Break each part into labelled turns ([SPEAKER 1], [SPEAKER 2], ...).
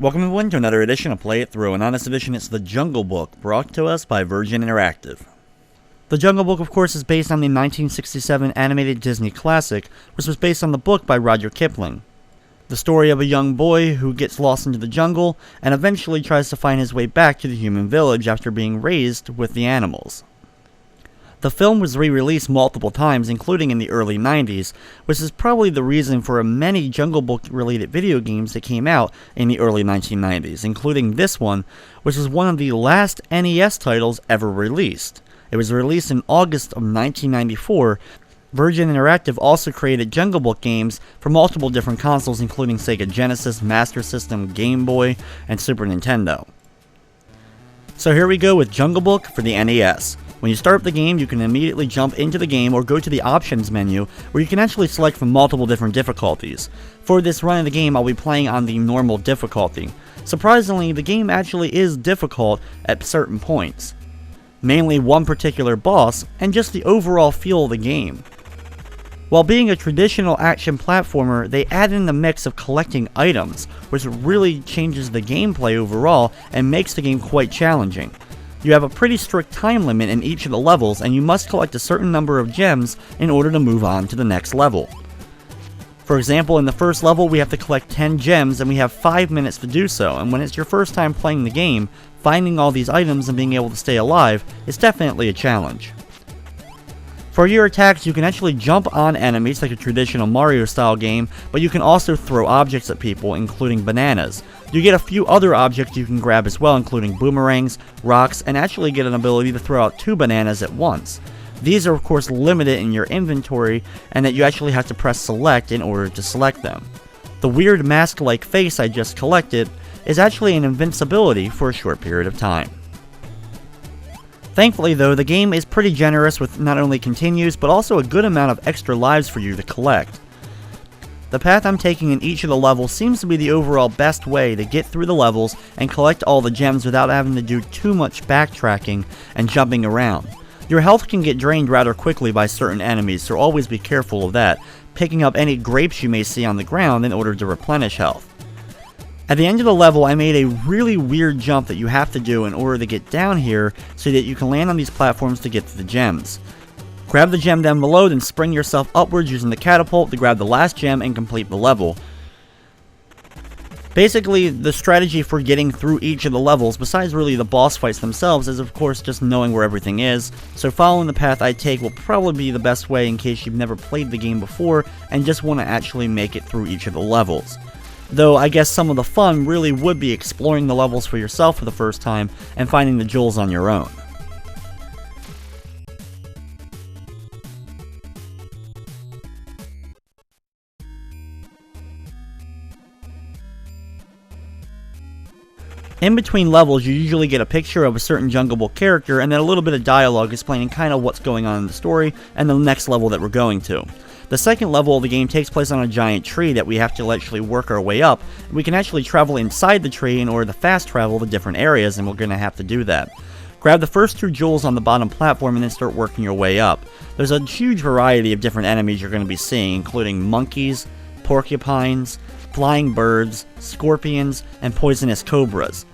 [SPEAKER 1] Welcome everyone to another edition of Play It Through, and on this edition it's The Jungle Book, brought to us by Virgin Interactive. The Jungle Book, of course, is based on the 1967 animated Disney classic, which was based on the book by Rudyard Kipling. The story of a young boy who gets lost into the jungle and eventually tries to find his way back to the human village after being raised with the animals. The film was re-released multiple times, including in the early 90s, which is probably the reason for many Jungle Book-related video games that came out in the early 1990s, including this one, which was one of the last NES titles ever released. It was released in August of 1994. Virgin Interactive also created Jungle Book games for multiple different consoles, including Sega Genesis, Master System, Game Boy, and Super Nintendo. So here we go with Jungle Book for the NES. When you start up the game, you can immediately jump into the game or go to the options menu, where you can actually select from multiple different difficulties. For this run of the game, I'll be playing on the normal difficulty. Surprisingly, the game actually is difficult at certain points. Mainly one particular boss, and just the overall feel of the game. While being a traditional action platformer, they add in the mix of collecting items, which really changes the gameplay overall and makes the game quite challenging. You have a pretty strict time limit in each of the levels, and you must collect a certain number of gems in order to move on to the next level. For example, in the first level we have to collect 10 gems and we have 5 minutes to do so, and when it's your first time playing the game, finding all these items and being able to stay alive is definitely a challenge. For your attacks, you can actually jump on enemies like a traditional Mario style game, but you can also throw objects at people, including bananas. You get a few other objects you can grab as well, including boomerangs, rocks, and actually get an ability to throw out 2 bananas at once. These are of course limited in your inventory, and that you actually have to press select in order to select them. The weird mask-like face I just collected is actually an invincibility for a short period of time. Thankfully though, the game is pretty generous with not only continues, but also a good amount of extra lives for you to collect. The path I'm taking in each of the levels seems to be the overall best way to get through the levels and collect all the gems without having to do too much backtracking and jumping around. Your health can get drained rather quickly by certain enemies, so always be careful of that, picking up any grapes you may see on the ground in order to replenish health. At the end of the level, I made a really weird jump that you have to do in order to get down here so that you can land on these platforms to get to the gems. Grab the gem down below, then spring yourself upwards using the catapult to grab the last gem and complete the level. Basically, the strategy for getting through each of the levels, besides really the boss fights themselves, is of course just knowing where everything is, so following the path I take will probably be the best way in case you've never played the game before and just want to actually make it through each of the levels. Though I guess some of the fun really would be exploring the levels for yourself for the first time and finding the jewels on your own. In between levels, you usually get a picture of a certain Jungle Book character and then a little bit of dialogue explaining kind of what's going on in the story and the next level that we're going to. The second level of the game takes place on a giant tree that we have to actually work our way up. We can actually travel inside the tree in order to fast travel to different areas, and we're going to have to do that. Grab the first 2 jewels on the bottom platform and then start working your way up. There's a huge variety of different enemies you're going to be seeing, including monkeys, porcupines, flying birds, scorpions, and poisonous cobras.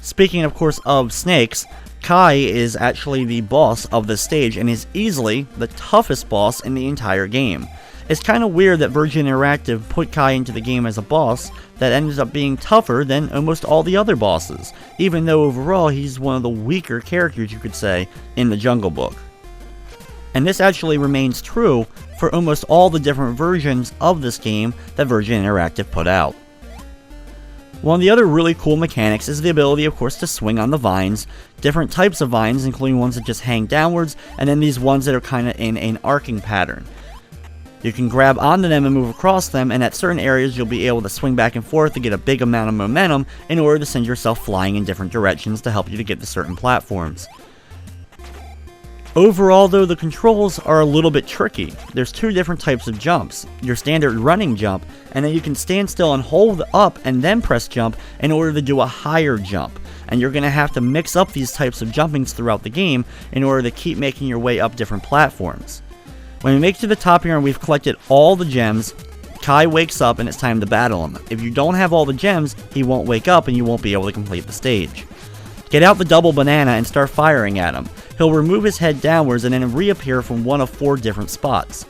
[SPEAKER 1] Speaking of course of snakes, Kai is actually the boss of the stage and is easily the toughest boss in the entire game. It's kind of weird that Virgin Interactive put Kai into the game as a boss that ends up being tougher than almost all the other bosses, even though overall he's one of the weaker characters, you could say, in the Jungle Book. And this actually remains true for almost all the different versions of this game that Virgin Interactive put out. One of the other really cool mechanics is the ability, of course, to swing on the vines. Different types of vines, including ones that just hang downwards, and then these ones that are kind of in an arcing pattern. You can grab onto them and move across them, and at certain areas you'll be able to swing back and forth to get a big amount of momentum in order to send yourself flying in different directions to help you to get to certain platforms. Overall though, the controls are a little bit tricky. There's 2 different types of jumps. Your standard running jump, and then you can stand still and hold up and then press jump in order to do a higher jump. And you're going to have to mix up these types of jumpings throughout the game in order to keep making your way up different platforms. When we make it to the top here and we've collected all the gems, Kai wakes up and it's time to battle him. If you don't have all the gems, he won't wake up and you won't be able to complete the stage. Get out the double banana and start firing at him. He'll remove his head downwards and then reappear from one of 4 different spots.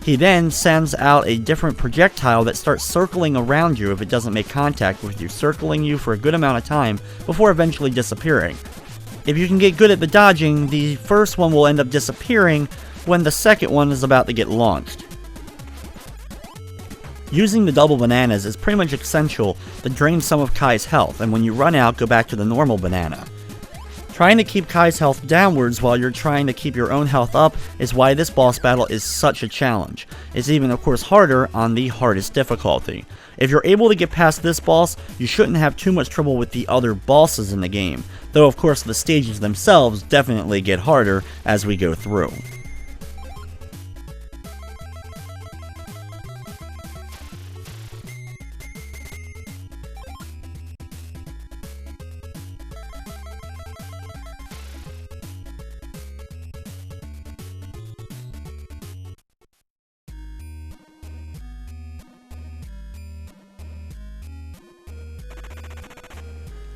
[SPEAKER 1] He then sends out a different projectile that starts circling around you if it doesn't make contact with you, circling you for a good amount of time before eventually disappearing. If you can get good at the dodging, the first one will end up disappearing when the second one is about to get launched. Using the double bananas is pretty much essential to drain some of Kai's health, and when you run out, go back to the normal banana. Trying to keep Kai's health downwards while you're trying to keep your own health up is why this boss battle is such a challenge. It's even of course harder on the hardest difficulty. If you're able to get past this boss, you shouldn't have too much trouble with the other bosses in the game, though of course the stages themselves definitely get harder as we go through.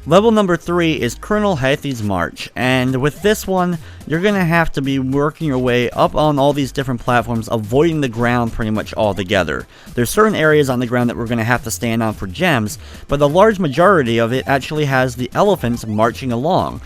[SPEAKER 1] Level number 3 is Colonel Hathie's March, and with this one, you're going to have to be working your way up on all these different platforms, avoiding the ground pretty much altogether. There's certain areas on the ground that we're going to have to stand on for gems, but the large majority of it actually has the elephants marching along.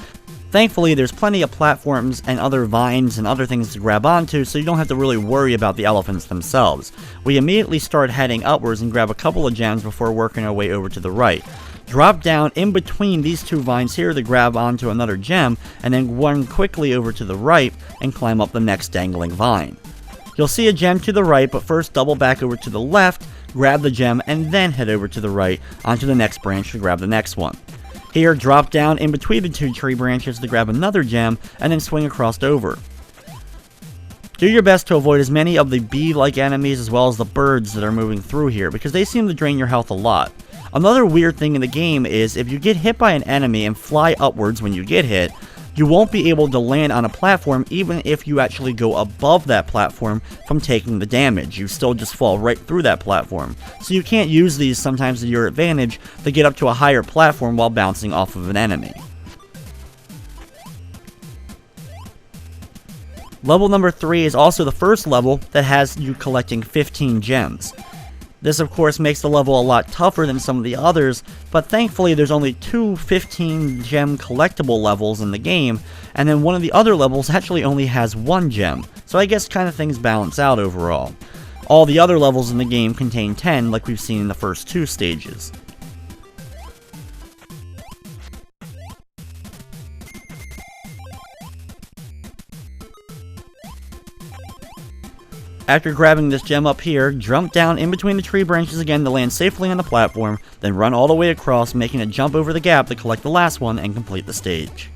[SPEAKER 1] Thankfully, there's plenty of platforms and other vines and other things to grab onto, so you don't have to really worry about the elephants themselves. We immediately start heading upwards and grab a couple of gems before working our way over to the right. Drop down in between these 2 vines here to grab onto another gem, and then run quickly over to the right and climb up the next dangling vine. You'll see a gem to the right, but first double back over to the left, grab the gem, and then head over to the right onto the next branch to grab the next one. Here, drop down in between the 2 tree branches to grab another gem, and then swing across over. Do your best to avoid as many of the bee-like enemies as well as the birds that are moving through here, because they seem to drain your health a lot. Another weird thing in the game is if you get hit by an enemy and fly upwards when you get hit, you won't be able to land on a platform even if you actually go above that platform from taking the damage. You still just fall right through that platform. So you can't use these sometimes to your advantage to get up to a higher platform while bouncing off of an enemy. Level number 3 is also the first level that has you collecting 15 gems. This of course makes the level a lot tougher than some of the others, but thankfully there's only 2 15 gem collectible levels in the game, and then one of the other levels actually only has 1 gem, so I guess kind of things balance out overall. All the other levels in the game contain 10 like we've seen in the first 2 stages. After grabbing this gem up here, jump down in between the tree branches again to land safely on the platform, then run all the way across, making a jump over the gap to collect the last one and complete the stage.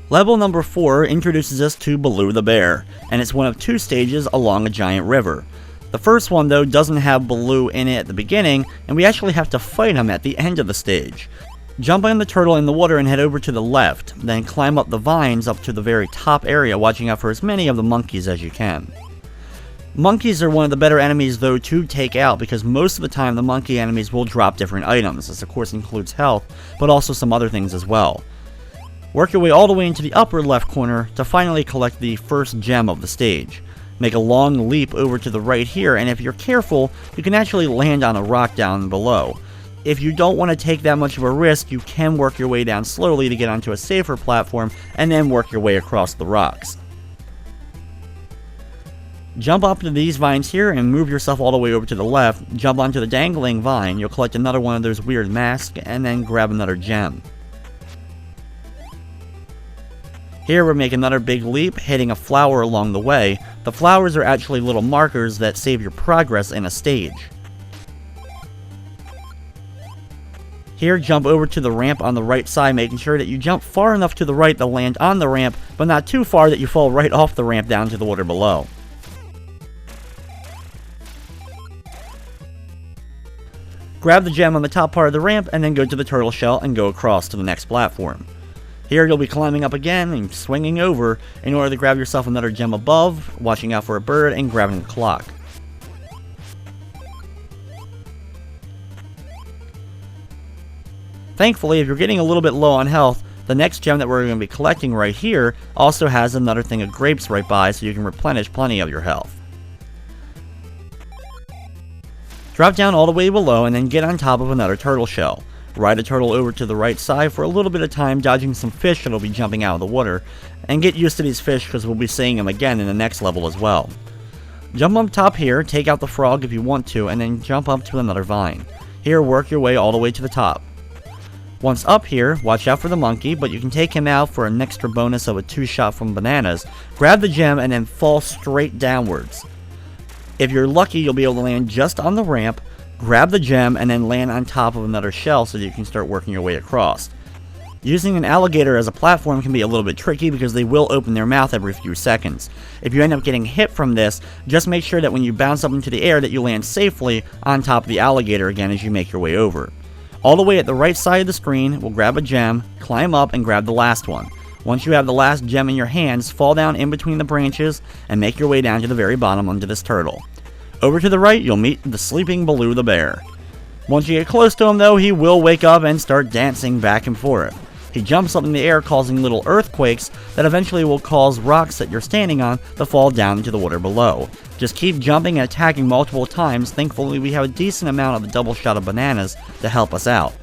[SPEAKER 1] Level number 4 introduces us to Baloo the Bear, and it's one of 2 stages along a giant river. The first one though doesn't have Baloo in it at the beginning, and we actually have to fight him at the end of the stage. Jump on the turtle in the water and head over to the left, then climb up the vines up to the very top area, watching out for as many of the monkeys as you can. Monkeys are one of the better enemies though to take out, because most of the time the monkey enemies will drop different items. This of course includes health, but also some other things as well. Work your way all the way into the upper left corner to finally collect the first gem of the stage. Make a long leap over to the right here, and if you're careful, you can actually land on a rock down below. If you don't want to take that much of a risk, you can work your way down slowly to get onto a safer platform, and then work your way across the rocks. Jump up to these vines here and move yourself all the way over to the left. Jump onto the dangling vine, you'll collect another one of those weird masks, and then grab another gem. Here we make another big leap, hitting a flower along the way. The flowers are actually little markers that save your progress in a stage. Here, jump over to the ramp on the right side, making sure that you jump far enough to the right to land on the ramp, but not too far that you fall right off the ramp down to the water below. Grab the gem on the top part of the ramp, and then go to the turtle shell and go across to the next platform. Here you'll be climbing up again and swinging over in order to grab yourself another gem above, watching out for a bird, and grabbing the clock. Thankfully, if you're getting a little bit low on health, the next gem that we're going to be collecting right here also has another thing of grapes right by, so you can replenish plenty of your health. Drop down all the way below and then get on top of another turtle shell. Ride a turtle over to the right side for a little bit of time, dodging some fish that'll be jumping out of the water, and get used to these fish because we'll be seeing them again in the next level as well. Jump up top here, take out the frog if you want to, and then jump up to another vine. Here, work your way all the way to the top. Once up here, watch out for the monkey, but you can take him out for an extra bonus of a 2-shot from bananas. Grab the gem and then fall straight downwards. If you're lucky, you'll be able to land just on the ramp, grab the gem, and then land on top of another shell so that you can start working your way across. Using an alligator as a platform can be a little bit tricky because they will open their mouth every few seconds. If you end up getting hit from this, just make sure that when you bounce up into the air that you land safely on top of the alligator again as you make your way over. All the way at the right side of the screen, we'll grab a gem, climb up, and grab the last one. Once you have the last gem in your hands, fall down in between the branches and make your way down to the very bottom under this turtle. Over to the right, you'll meet the sleeping Baloo the bear. Once you get close to him though, he will wake up and start dancing back and forth. He jumps up in the air, causing little earthquakes that eventually will cause rocks that you're standing on to fall down into the water below. Just keep jumping and attacking multiple times. Thankfully, we have a decent amount of the double shot of bananas to help us out.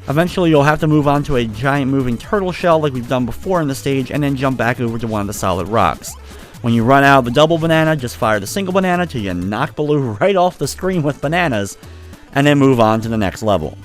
[SPEAKER 1] Eventually, you'll have to move on to a giant moving turtle shell like we've done before in the stage, and then jump back over to one of the solid rocks. When you run out of the double banana, just fire the single banana till you knock Baloo right off the screen with bananas, and then move on to the next level.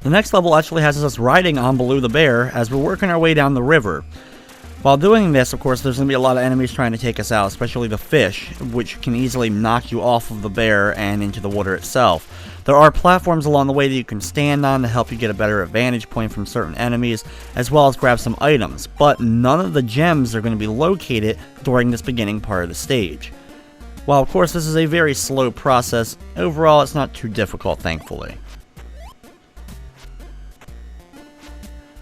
[SPEAKER 1] The next level actually has us riding on Baloo the bear as we're working our way down the river. While doing this, of course, there's going to be a lot of enemies trying to take us out, especially the fish, which can easily knock you off of the bear and into the water itself. There are platforms along the way that you can stand on to help you get a better vantage point from certain enemies, as well as grab some items, but none of the gems are going to be located during this beginning part of the stage. While, of course, this is a very slow process, overall it's not too difficult, thankfully.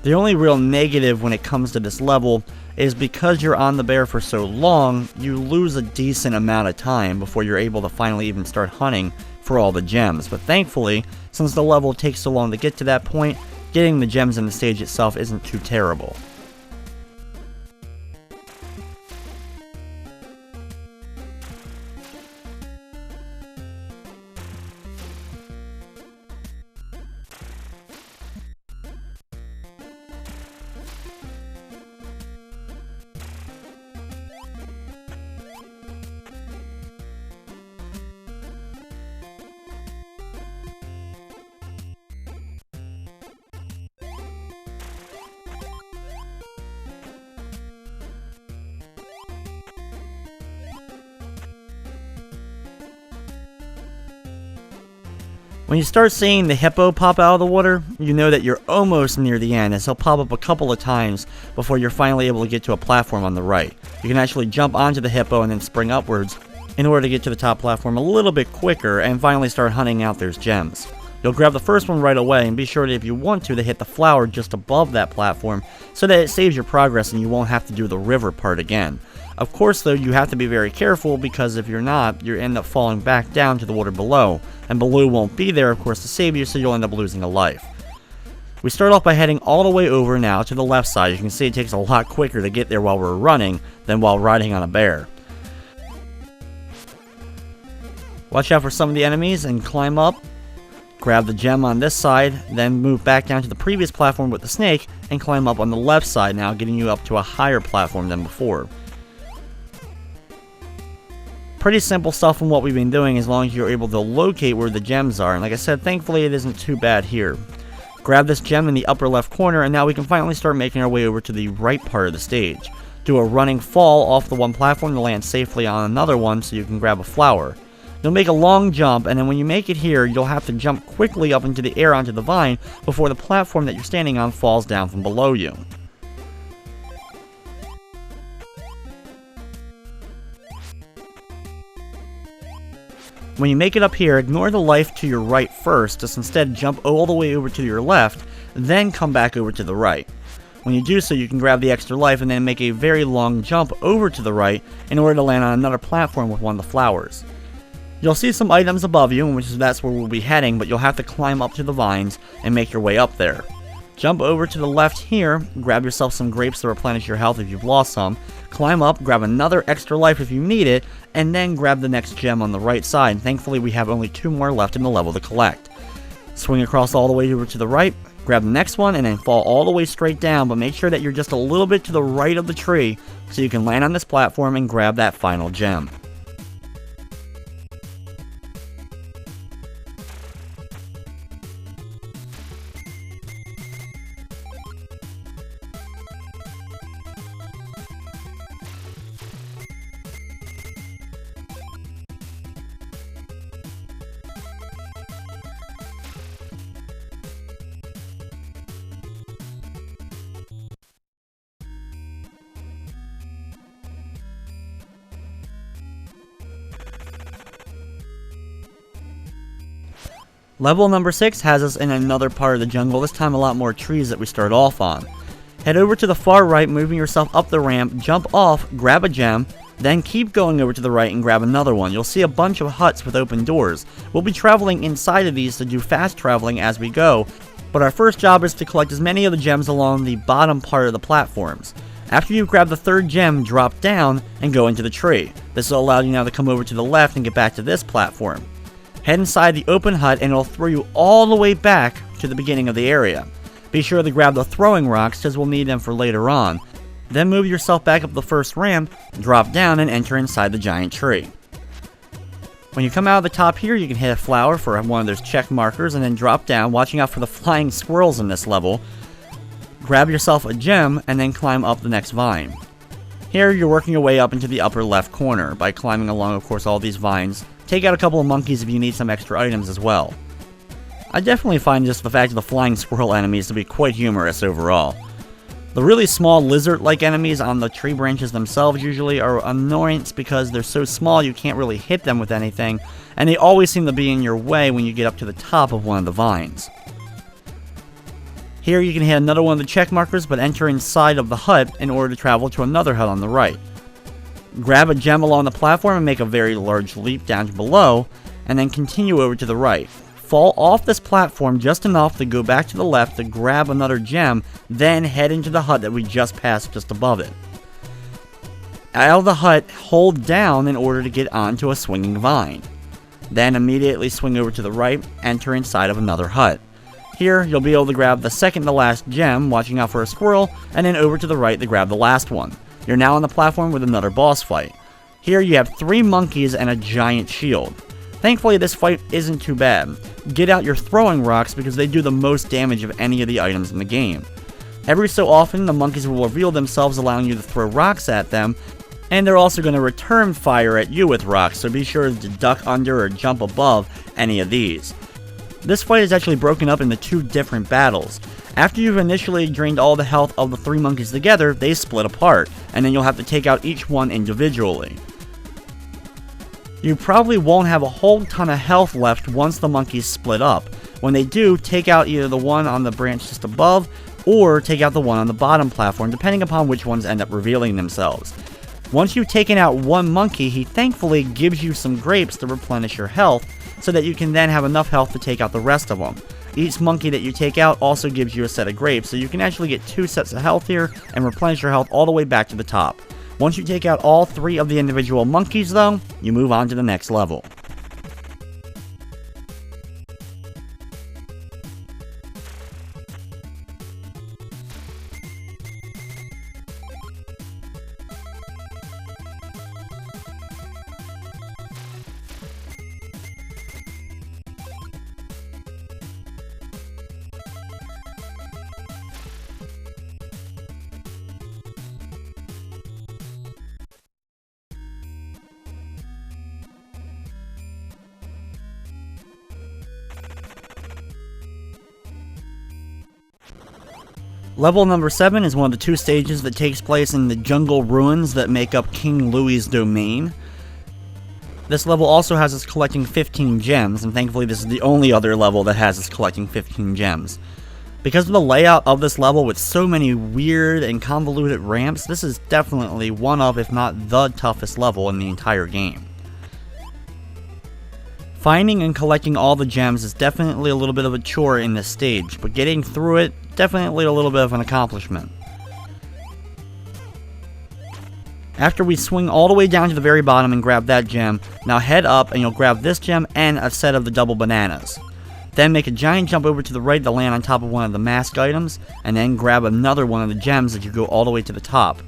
[SPEAKER 1] The only real negative when it comes to this level is because you're on the bear for so long, you lose a decent amount of time before you're able to finally even start hunting for all the gems. But thankfully, since the level takes so long to get to that point, getting the gems in the stage itself isn't too terrible. When you start seeing the hippo pop out of the water, you know that you're almost near the end, as he'll pop up a couple of times before you're finally able to get to a platform on the right. You can actually jump onto the hippo and then spring upwards in order to get to the top platform a little bit quicker and finally start hunting out those gems. You'll grab the first one right away, and be sure that if you want to hit the flower just above that platform so that it saves your progress and you won't have to do the river part again. Of course though, you have to be very careful, because if you're not, you end up falling back down to the water below, and Baloo won't be there of course to save you, so you'll end up losing a life. We start off by heading all the way over now to the left side. You can see it takes a lot quicker to get there while we're running than while riding on a bear. Watch out for some of the enemies and climb up. Grab the gem on this side, then move back down to the previous platform with the snake and climb up on the left side now, getting you up to a higher platform than before. Pretty simple stuff from what we've been doing, as long as you're able to locate where the gems are, and like I said, thankfully it isn't too bad here. Grab this gem in the upper left corner, and now we can finally start making our way over to the right part of the stage. Do a running fall off the one platform to land safely on another one so you can grab a flower. You'll make a long jump, and then when you make it here, you'll have to jump quickly up into the air onto the vine before the platform that you're standing on falls down from below you. When you make it up here, ignore the life to your right first, just instead jump all the way over to your left, then come back over to the right. When you do so, you can grab the extra life and then make a very long jump over to the right in order to land on another platform with one of the flowers. You'll see some items above you, which is that's where we'll be heading, but you'll have to climb up to the vines and make your way up there. Jump over to the left here, grab yourself some grapes to replenish your health if you've lost some, climb up, grab another extra life if you need it, and then grab the next gem on the right side. Thankfully we have only 2 more left in the level to collect. Swing across all the way over to the right, grab the next one, and then fall all the way straight down, but make sure that you're just a little bit to the right of the tree so you can land on this platform and grab that final gem. Level number 6 has us in another part of the jungle, this time a lot more trees that we start off on. Head over to the far right, moving yourself up the ramp, jump off, grab a gem, then keep going over to the right and grab another one. You'll see a bunch of huts with open doors. We'll be traveling inside of these to do fast traveling as we go, but our first job is to collect as many of the gems along the bottom part of the platforms. After you grab the 3rd gem, drop down and go into the tree. This will allow you now to come over to the left and get back to this platform. Head inside the open hut and it'll throw you all the way back to the beginning of the area. Be sure to grab the throwing rocks, because we'll need them for later on. Then move yourself back up the first ramp, drop down and enter inside the giant tree. When you come out of the top here, you can hit a flower for one of those check markers and then drop down, watching out for the flying squirrels in this level. Grab yourself a gem and then climb up the next vine. Here you're working your way up into the upper left corner by climbing along, of course, all these vines. Take out a couple of monkeys if you need some extra items as well. I definitely find just the fact of the flying squirrel enemies to be quite humorous overall. The really small lizard-like enemies on the tree branches themselves usually are annoyance because they're so small you can't really hit them with anything, and they always seem to be in your way when you get up to the top of one of the vines. Here you can hit another one of the check markers, but enter inside of the hut in order to travel to another hut on the right. Grab a gem along the platform and make a very large leap down to below, and then continue over to the right. Fall off this platform just enough to go back to the left to grab another gem, then head into the hut that we just passed just above it. Out of the hut, hold down in order to get onto a swinging vine. Then immediately swing over to the right, enter inside of another hut. Here, you'll be able to grab the second to last gem, watching out for a squirrel, and then over to the right to grab the last one. You're now on the platform with another boss fight. Here you have 3 monkeys and a giant shield. Thankfully this fight isn't too bad. Get out your throwing rocks because they do the most damage of any of the items in the game. Every so often the monkeys will reveal themselves, allowing you to throw rocks at them, and they're also going to return fire at you with rocks, so be sure to duck under or jump above any of these. This fight is actually broken up into 2 different battles. After you've initially drained all the health of the 3 monkeys together, they split apart, and then you'll have to take out each one individually. You probably won't have a whole ton of health left once the monkeys split up. When they do, take out either the one on the branch just above, or take out the one on the bottom platform, depending upon which ones end up revealing themselves. Once you've taken out one monkey, he thankfully gives you some grapes to replenish your health, so that you can then have enough health to take out the rest of them. Each monkey that you take out also gives you a set of grapes, so you can actually get 2 sets of health here and replenish your health all the way back to the top. Once you take out all 3 of the individual monkeys though, you move on to the next level. Level number 7 is one of the 2 stages that takes place in the jungle ruins that make up King Louis's domain. This level also has us collecting 15 gems, and thankfully this is the only other level that has us collecting 15 gems. Because of the layout of this level with so many weird and convoluted ramps, this is definitely one of, if not the toughest level in the entire game. Finding and collecting all the gems is definitely a little bit of a chore in this stage, but getting through it, definitely a little bit of an accomplishment. After we swing all the way down to the very bottom and grab that gem, now head up and you'll grab this gem and a set of the double bananas. Then make a giant jump over to the right to land on top of one of the mask items, and then grab another one of the gems as you go all the way to the top.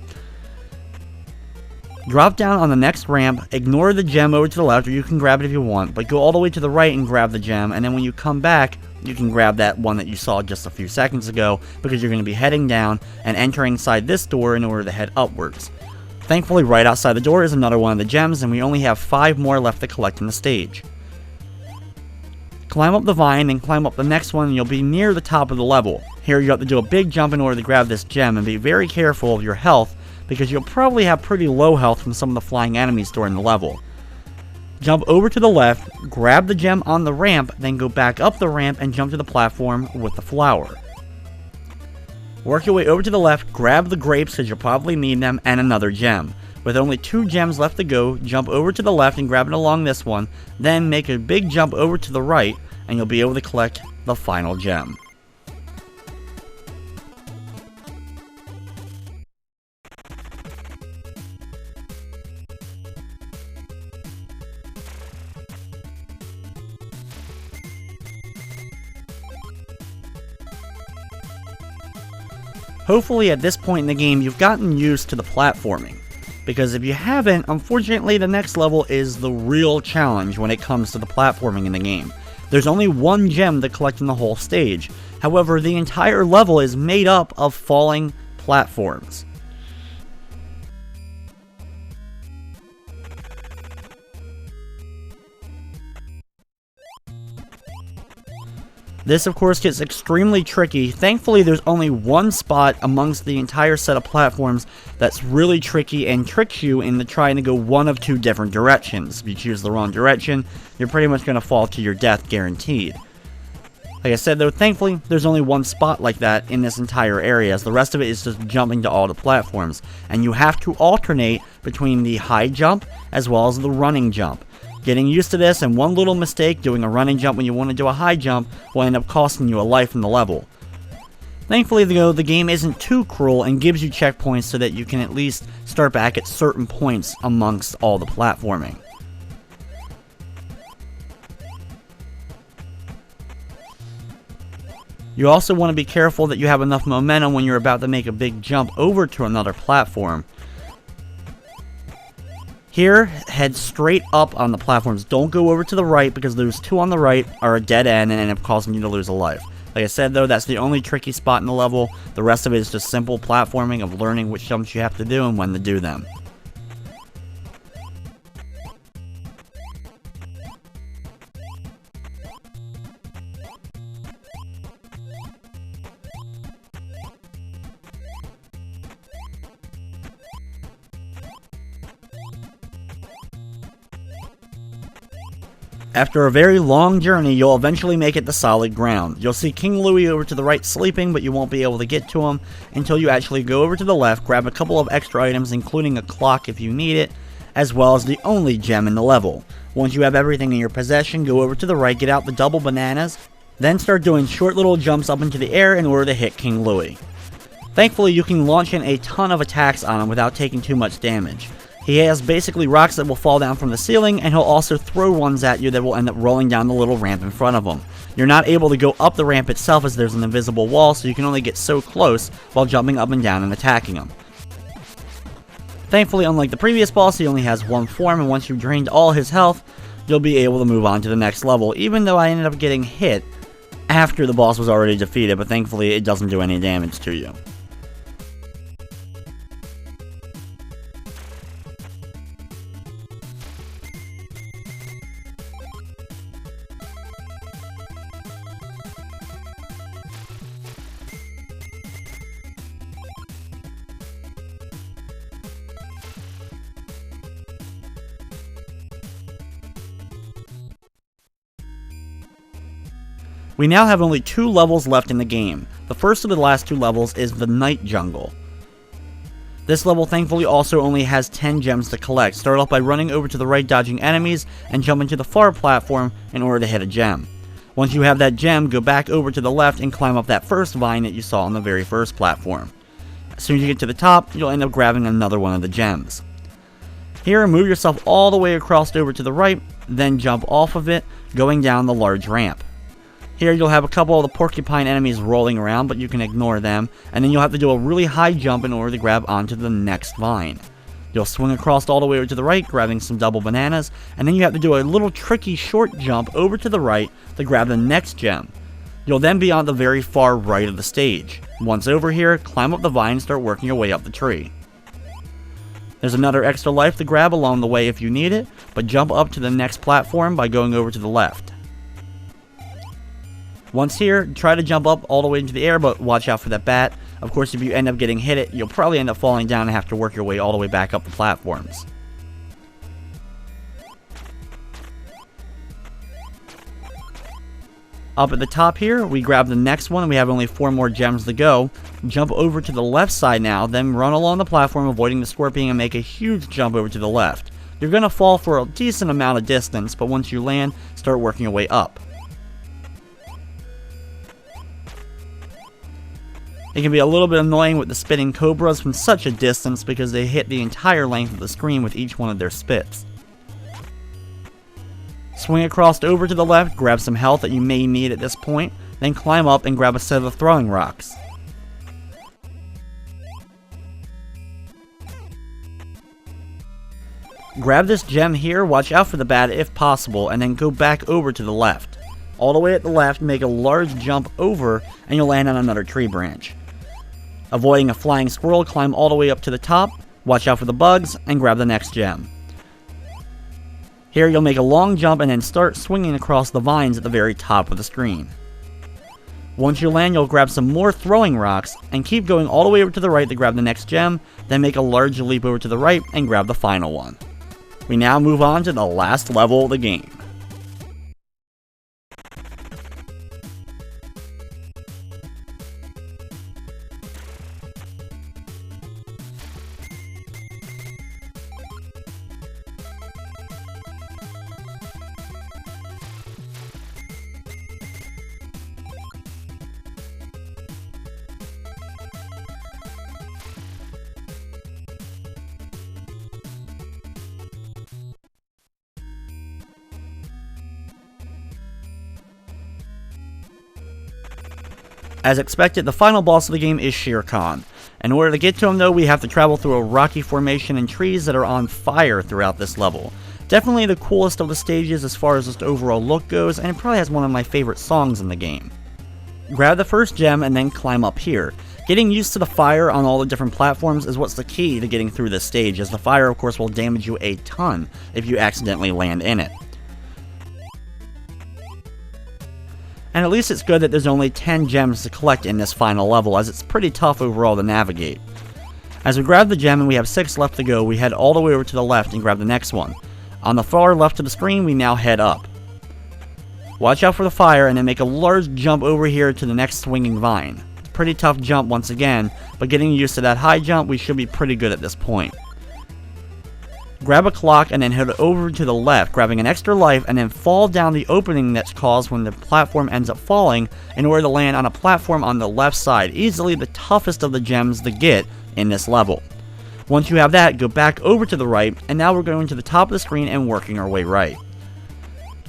[SPEAKER 1] Drop down on the next ramp, ignore the gem over to the left, or you can grab it if you want, but go all the way to the right and grab the gem, and then when you come back, you can grab that one that you saw just a few seconds ago, because you're going to be heading down and entering inside this door in order to head upwards. Thankfully, right outside the door is another one of the gems, and we only have 5 more left to collect in the stage. Climb up the vine and climb up the next one, and you'll be near the top of the level. Here you have to do a big jump in order to grab this gem, and be very careful of your health, because you'll probably have pretty low health from some of the flying enemies during the level. Jump over to the left, grab the gem on the ramp, then go back up the ramp and jump to the platform with the flower. Work your way over to the left, grab the grapes because you'll probably need them, and another gem. With only 2 gems left to go, jump over to the left and grab it along this one, then make a big jump over to the right, and you'll be able to collect the final gem. Hopefully at this point in the game you've gotten used to the platforming, because if you haven't, unfortunately the next level is the real challenge when it comes to the platforming in the game. There's only 1 gem to collect in the whole stage, however the entire level is made up of falling platforms. This of course gets extremely tricky. Thankfully there's only 1 spot amongst the entire set of platforms that's really tricky and tricks you into trying to go one of 2 different directions. If you choose the wrong direction, you're pretty much going to fall to your death guaranteed. Like I said though, thankfully there's only 1 spot like that in this entire area, as the rest of it is just jumping to all the platforms. And you have to alternate between the high jump as well as the running jump. Getting used to this, and one little mistake, doing a running jump when you want to do a high jump, will end up costing you a life in the level. Thankfully though, the game isn't too cruel and gives you checkpoints so that you can at least start back at certain points amongst all the platforming. You also want to be careful that you have enough momentum when you're about to make a big jump over to another platform. Here, head straight up on the platforms. Don't go over to the right, because those 2 on the right are a dead end and end up causing you to lose a life. Like I said though, that's the only tricky spot in the level. The rest of it is just simple platforming of learning which jumps you have to do and when to do them. After a very long journey, you'll eventually make it to solid ground. You'll see King Louie over to the right sleeping, but you won't be able to get to him until you actually go over to the left, grab a couple of extra items, including a clock if you need it, as well as the only gem in the level. Once you have everything in your possession, go over to the right, get out the double bananas, then start doing short little jumps up into the air in order to hit King Louie. Thankfully, you can launch in a ton of attacks on him without taking too much damage. He has basically rocks that will fall down from the ceiling, and he'll also throw ones at you that will end up rolling down the little ramp in front of him. You're not able to go up the ramp itself as there's an invisible wall, so you can only get so close while jumping up and down and attacking him. Thankfully, unlike the previous boss, he only has one form, and once you've drained all his health, you'll be able to move on to the next level, even though I ended up getting hit after the boss was already defeated, but thankfully it doesn't do any damage to you. We now have only 2 levels left in the game. The first of the last 2 levels is the Night Jungle. This level thankfully also only has 10 gems to collect. Start off by running over to the right, dodging enemies, and jump into the far platform in order to hit a gem. Once you have that gem, go back over to the left and climb up that first vine that you saw on the very first platform. As soon as you get to the top, you'll end up grabbing another one of the gems. Here, move yourself all the way across over to the right, then jump off of it, going down the large ramp. Here you'll have a couple of the porcupine enemies rolling around, but you can ignore them, and then you'll have to do a really high jump in order to grab onto the next vine. You'll swing across all the way over to the right, grabbing some double bananas, and then you have to do a little tricky short jump over to the right to grab the next gem. You'll then be on the very far right of the stage. Once over here, climb up the vine and start working your way up the tree. There's another extra life to grab along the way if you need it, but jump up to the next platform by going over to the left. Once here, try to jump up all the way into the air, but watch out for that bat. Of course, if you end up getting hit it, you'll probably end up falling down and have to work your way all the way back up the platforms. Up at the top here, we grab the next one, and we have only 4 more gems to go. Jump over to the left side now, then run along the platform, avoiding the scorpion, and make a huge jump over to the left. You're going to fall for a decent amount of distance, but once you land, start working your way up. It can be a little bit annoying with the spitting cobras from such a distance because they hit the entire length of the screen with each one of their spits. Swing across over to the left, grab some health that you may need at this point, then climb up and grab a set of throwing rocks. Grab this gem here, watch out for the bat if possible, and then go back over to the left. All the way at the left, make a large jump over, and you'll land on another tree branch. Avoiding a flying squirrel, climb all the way up to the top, watch out for the bugs, and grab the next gem. Here you'll make a long jump and then start swinging across the vines at the very top of the screen. Once you land, you'll grab some more throwing rocks, and keep going all the way over to the right to grab the next gem, then make a large leap over to the right and grab the final one. We now move on to the last level of the game. As expected, the final boss of the game is Shere Khan. In order to get to him though, we have to travel through a rocky formation and trees that are on fire throughout this level. Definitely the coolest of the stages as far as just overall look goes, and it probably has one of my favorite songs in the game. Grab the first gem and then climb up here. Getting used to the fire on all the different platforms is what's the key to getting through this stage, as the fire of course will damage you a ton if you accidentally land in it. And at least it's good that there's only 10 gems to collect in this final level, as it's pretty tough overall to navigate. As we grab the gem and we have 6 left to go, we head all the way over to the left and grab the next one. On the far left of the screen, we now head up. Watch out for the fire and then make a large jump over here to the next swinging vine. It's a pretty tough jump once again, but getting used to that high jump, we should be pretty good at this point. Grab a clock and then head over to the left, grabbing an extra life, and then fall down the opening that's caused when the platform ends up falling in order to land on a platform on the left side, easily the toughest of the gems to get in this level. Once you have that, go back over to the right, and now we're going to the top of the screen and working our way right.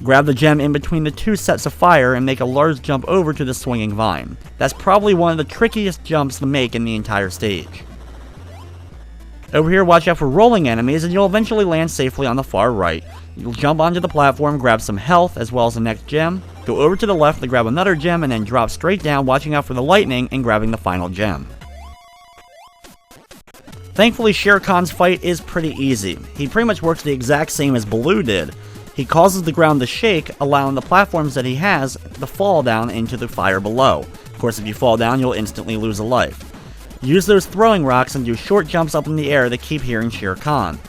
[SPEAKER 1] Grab the gem in between the two sets of fire and make a large jump over to the swinging vine. That's probably one of the trickiest jumps to make in the entire stage. Over here, watch out for rolling enemies, and you'll eventually land safely on the far right. You'll jump onto the platform, grab some health as well as the next gem, go over to the left to grab another gem, and then drop straight down, watching out for the lightning and grabbing the final gem. Thankfully, Shere Khan's fight is pretty easy. He pretty much works the exact same as Baloo did. He causes the ground to shake, allowing the platforms that he has to fall down into the fire below. Of course, if you fall down, you'll instantly lose a life. Use those throwing rocks and do short jumps up in the air to keep hearing Shere Khan.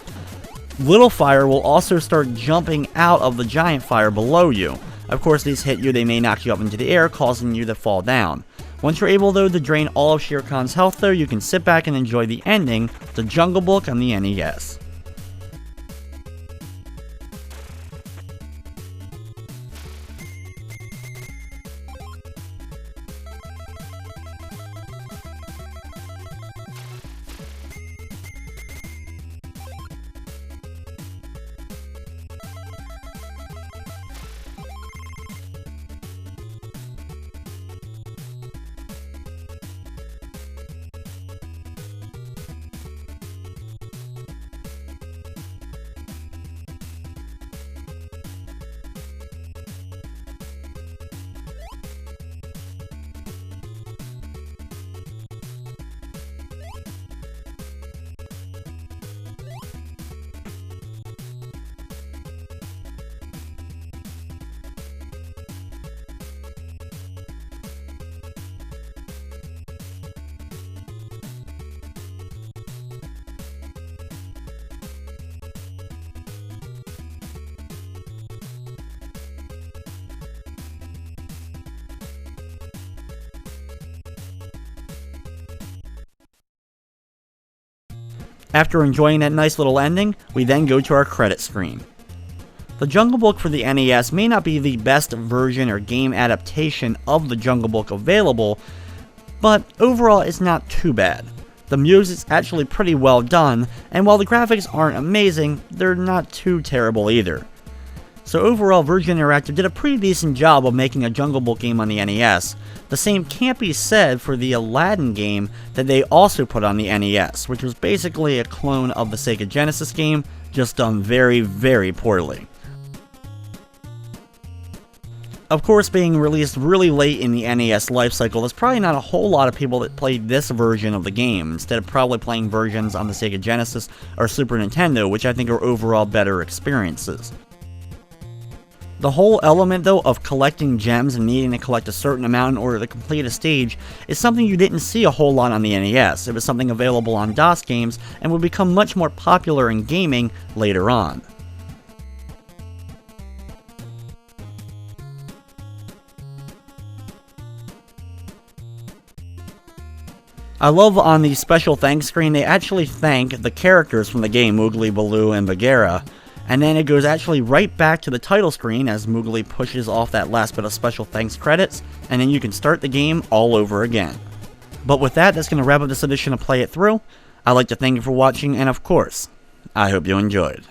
[SPEAKER 1] Little fire will also start jumping out of the giant fire below you. Of course, these hit you, they may knock you up into the air, causing you to fall down. Once you're able, though, to drain all of Shere Khan's health, though, you can sit back and enjoy the ending, the Jungle Book on the NES. After enjoying that nice little ending, we then go to our credit screen. The Jungle Book for the NES may not be the best version or game adaptation of the Jungle Book available, but overall it's not too bad. The music's actually pretty well done, and while the graphics aren't amazing, they're not too terrible either. So overall, Virgin Interactive did a pretty decent job of making a Jungle Book game on the NES. The same can't be said for the Aladdin game that they also put on the NES, which was basically a clone of the Sega Genesis game, just done very, very poorly. Of course, being released really late in the NES lifecycle, there's probably not a whole lot of people that played this version of the game, instead of probably playing versions on the Sega Genesis or Super Nintendo, which I think are overall better experiences. The whole element, though, of collecting gems and needing to collect a certain amount in order to complete a stage is something you didn't see a whole lot on the NES. It was something available on DOS games and would become much more popular in gaming later on. I love on the special thanks screen, they actually thank the characters from the game, Mowgli, Baloo, and Bagheera. And then it goes actually right back to the title screen as Mowgli pushes off that last bit of special thanks credits, and then you can start the game all over again. But with that, that's going to wrap up this edition of Play It Through. I'd like to thank you for watching, and of course, I hope you enjoyed.